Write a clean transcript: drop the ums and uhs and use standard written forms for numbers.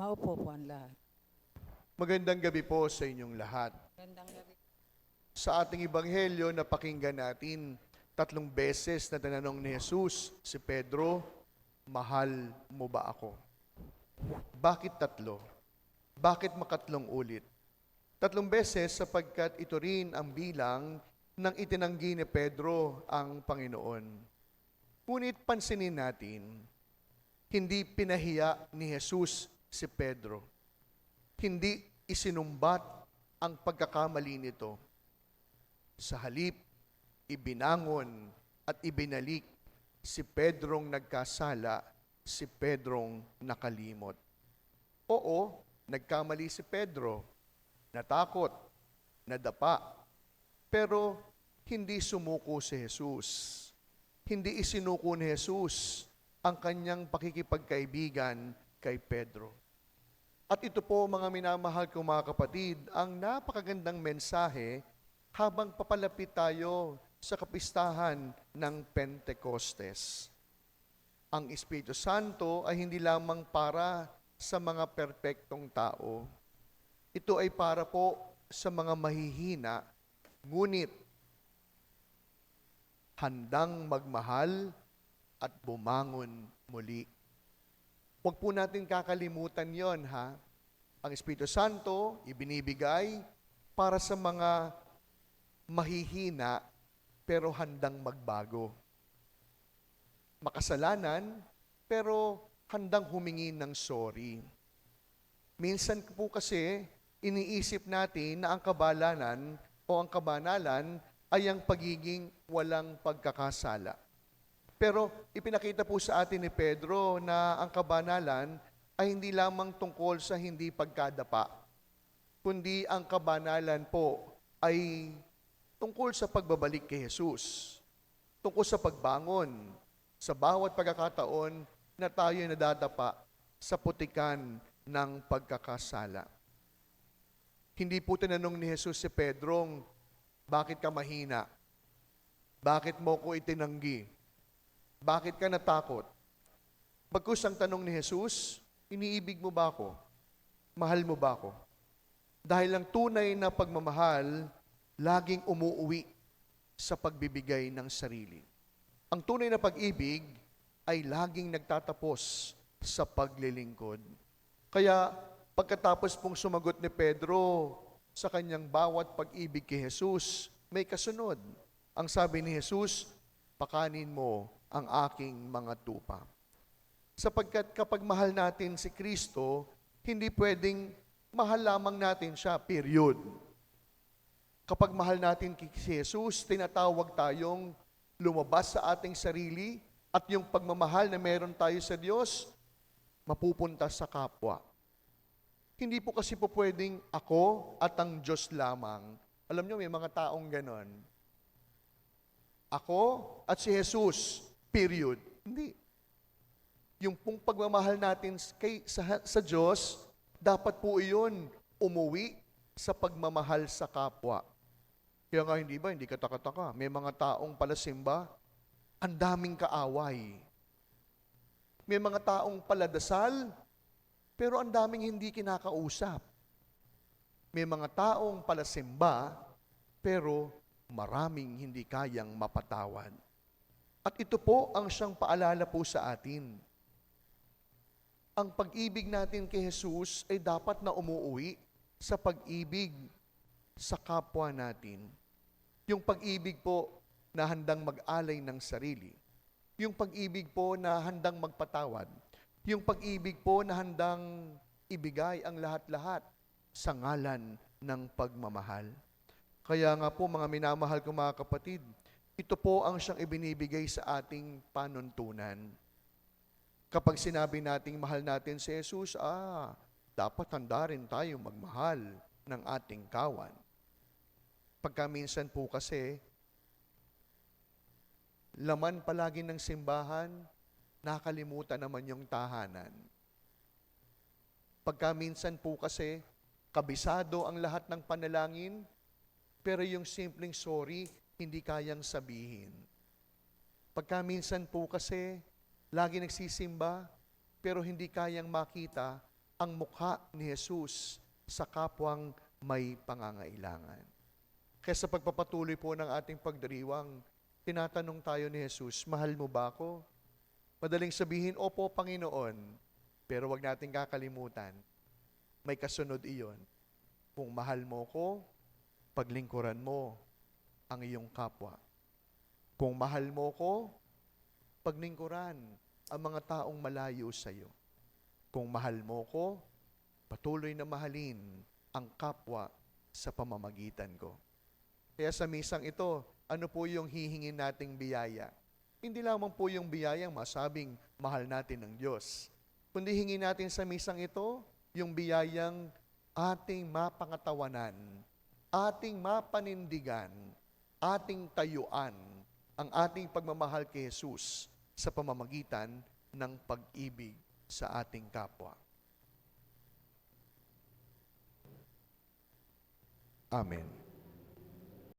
Maupo po ang lahat. Magandang gabi po sa inyong lahat. Gandang gabi. Sa ating ebanghelyo, napakinggan natin 3 beses na tinanong ni Jesus si Pedro, mahal mo ba ako? Bakit 3? Bakit makatlong ulit? 3 beses sapagkat ito rin ang bilang ng itinanggi ni Pedro ang Panginoon. Ngunit pansinin natin, hindi pinahiya ni Jesus si Pedro. Hindi isinumbat ang pagkakamali nito. Sa halip, ibinangon at ibinalik si Pedrong nagkasala, si Pedrong nakalimot. Oo, nagkamali si Pedro, natakot, nadapa, pero hindi sumuko si Jesus. Hindi isinuko ni Jesus ang kanyang pakikipagkaibigan kay Pedro. At ito po, mga minamahal kong mga kapatid, ang napakagandang mensahe habang papalapit tayo sa kapistahan ng Pentecostes. Ang Espiritu Santo ay hindi lamang para sa mga perpektong tao. Ito ay para po sa mga mahihina, ngunit handang magmahal at bumangon muli. Huwag po natin kakalimutan yon, ha? Ang Espiritu Santo, ibinibigay para sa mga mahihina pero handang magbago. Makasalanan pero handang humingi ng sorry. Minsan po kasi iniisip natin na ang kabalanan o ang kabanalan ay ang pagiging walang pagkakasala. Pero ipinakita po sa atin ni Pedro na ang kabanalan ay hindi lamang tungkol sa hindi pagkadapa, kundi ang kabanalan po ay tungkol sa pagbabalik kay Jesus, tungkol sa pagbangon, sa bawat pagkakataon na tayo nadadapa sa putikan ng pagkakasala. Hindi po tinanong ni Jesus si Pedrong, bakit ka mahina? Bakit mo ko itinanggi? Bakit ka natakot? Bagkus ang tanong ni Jesus, iniibig mo ba ako? Mahal mo ba ako? Dahil ang tunay na pagmamahal, laging umuuwi sa pagbibigay ng sarili. Ang tunay na pag-ibig ay laging nagtatapos sa paglilingkod. Kaya pagkatapos pong sumagot ni Pedro sa kanyang bawat pag-ibig kay Jesus, may kasunod. Ang sabi ni Jesus, pakanin mo ang aking mga tupa. Sapagkat kapag mahal natin si Kristo, hindi pwedeng mahal lamang natin siya, period. Kapag mahal natin si Jesus, tinatawag tayong lumabas sa ating sarili at yung pagmamahal na meron tayo sa Diyos, mapupunta sa kapwa. Hindi po kasi po pwedeng ako at ang Diyos lamang. Alam nyo, may mga taong ganon. Ako at si Jesus, period. Hindi. Yung pong pagmamahal natin sa Diyos, dapat po iyon umuwi sa pagmamahal sa kapwa. Kaya nga hindi ka taka-taka. May mga taong palasimba, ang daming kaaway. May mga taong paladasal, pero ang daming hindi kinakausap. May mga taong palasimba, pero maraming hindi kayang mapatawad. At ito po ang siyang paalala po sa atin. Ang pag-ibig natin kay Jesus ay dapat na umuuwi sa pag-ibig sa kapwa natin. Yung pag-ibig po na handang mag-alay ng sarili. Yung pag-ibig po na handang magpatawad. Yung pag-ibig po na handang ibigay ang lahat-lahat sa ngalan ng pagmamahal. Kaya nga po mga minamahal kong mga kapatid, ito po ang siyang ibinibigay sa ating panuntunan. Kapag sinabi nating mahal natin si Jesus, dapat handa rin tayo magmahal ng ating kawan. Pagka minsan po kasi, laman palagi ng simbahan, nakalimutan naman yung tahanan. Pagka minsan po kasi, kabisado ang lahat ng panalangin, pero yung simpleng sorry, hindi kayang sabihin. Pagka minsan po kasi, lagi nagsisimba, pero hindi kayang makita ang mukha ni Jesus sa kapwang may pangangailangan. Kaya sa pagpapatuloy po ng ating pagdiriwang, tinatanong tayo ni Jesus, mahal mo ba ako? Madaling sabihin, opo Panginoon, pero wag natin kakalimutan, may kasunod iyon. Kung mahal mo ko, paglingkuran mo ang iyong kapwa. Kung mahal mo ko, paglingkuran ang mga taong malayo sa iyo. Kung mahal mo ko, patuloy na mahalin ang kapwa sa pamamagitan ko. Kaya sa misang ito, ano po yung hihingin nating biyaya? Hindi lamang po yung biyayang masabing mahal natin ng Diyos. Kundi hingin natin sa misang ito, yung biyayang ating mapangatawanan, ating mapanindigan, ating tayuan ang ating pagmamahal kay Jesus sa pamamagitan ng pag-ibig sa ating kapwa. Amen.